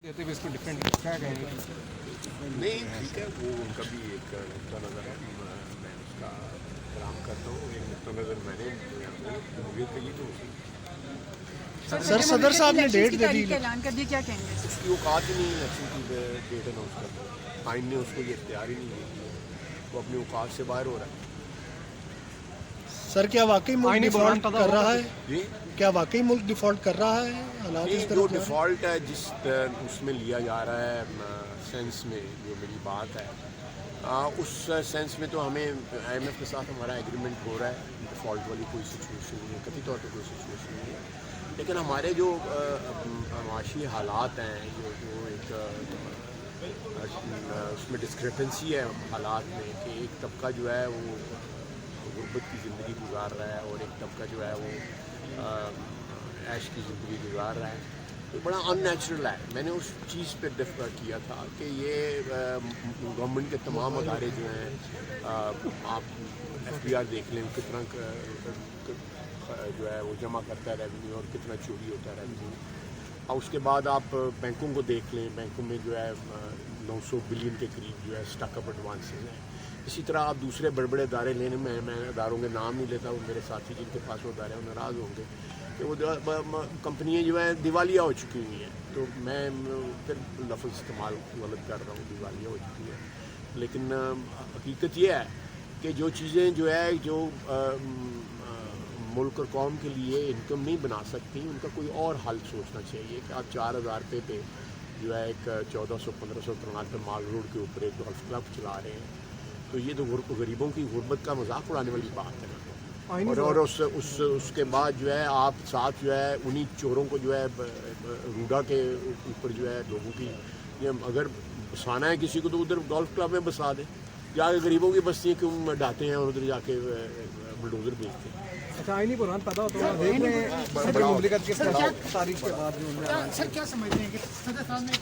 देते हुए इसको डिफरेंट क्या कहेंगे? नहीं ठीक है, वो उनका भी एक नुक्ता नज़र है। मैं उसका एहतराम करता हूँ। एक नुक्ता नज़र मैंने उम्मीद कही तो सर सदर साहब ने डेट दे दी, ऐलान कर दिया, क्या कहेंगे? उसकी औकात ही नहीं इलेक्शन की डेट अनाउंस करता। आइन ने उसको ये इख्तियार ही नहीं दी, वो अपनी औकात से बाहर हो रहा है। सर क्या वाकई मुल्क डिफॉल्ट कर रहा है? ये क्या वाकई मुल्क डिफॉल्ट कर रहा है? हालात इस जो तरह जा रहे हैं? डिफ़ॉल्ट है जिस उसमें लिया जा रहा है सेंस में जो मेरी बात है, उस सेंस में तो हमें IMF के साथ हमारा एग्रीमेंट हो रहा है। डिफ़ॉल्ट वाली कोई सिचुएशन नहीं है, कतई तौर पर कोई सिचुएशन नहीं है। लेकिन हमारे जो माशी हालात हैं, जो एक उसमें डिस्क्रिपेंसी है हालात में कि एक तबका जो है वो गुर्बत की ज़िंदगी गुजार रहा है और एक तबका जो है वो ऐश की ज़िंदगी गुजार रहा है, तो बड़ा अननेचुरल है। मैंने उस चीज़ पे डिफर किया था कि ये गवर्नमेंट के तमाम अदारे जो हैं, आप FBR देख लें कितना जो है वो जमा करता है रेवेन्यू और कितना चोरी होता है रेवेन्यू। और उसके बाद आप बैंकों को देख लें, बैंकों में जो है 900 बिलियन के करीब जो है स्टॉक-अप एडवांसेस हैं। इसी तरह आप दूसरे बड़े बड़े अदारे लेने में, मैं अदारों के नाम नहीं लेता, वो मेरे साथी जिनके पास वो अदारे हैं वो नाराज़ होंगे कि वो कंपनियाँ जो हैं दिवालिया हो चुकी हुई हैं। तो मैं फिर लफ्ज़ इस्तेमाल गलत कर रहा हूँ, दिवालिया हो चुकी है। लेकिन हकीकत ये है कि जो चीज़ें जो है जो मुल्क और कौम के लिए इनकम नहीं बना सकती, उनका कोई और हल सोचना चाहिए कि आप 4,000 रुपये पे जो है एक 1400-1500 कनाल पे माल रोड के ऊपर एक गोल्फ क्लब चला रहे हैं। तो ये तो गरीबों की गुर्बत का मजाक उड़ाने वाली बात है ना। और उसके बाद जो है आप साथ जो है उन्हीं चोरों को जो है रूडा के ऊपर जो है लोगों की, ये अगर बसाना है किसी को तो उधर गोल्फ क्लब में बसा दें, जाके गरीबों की बस्तियाँ क्यों ढाते हैं और उधर जाके बुलडोजर बेचते हैं। अच्छा, आईनी बुरहान पैदा होता है, देख रहे हैं सदर मुमलिकत के तारीख के बाद जो सर क्या समझते हैं कि सदर साहब ने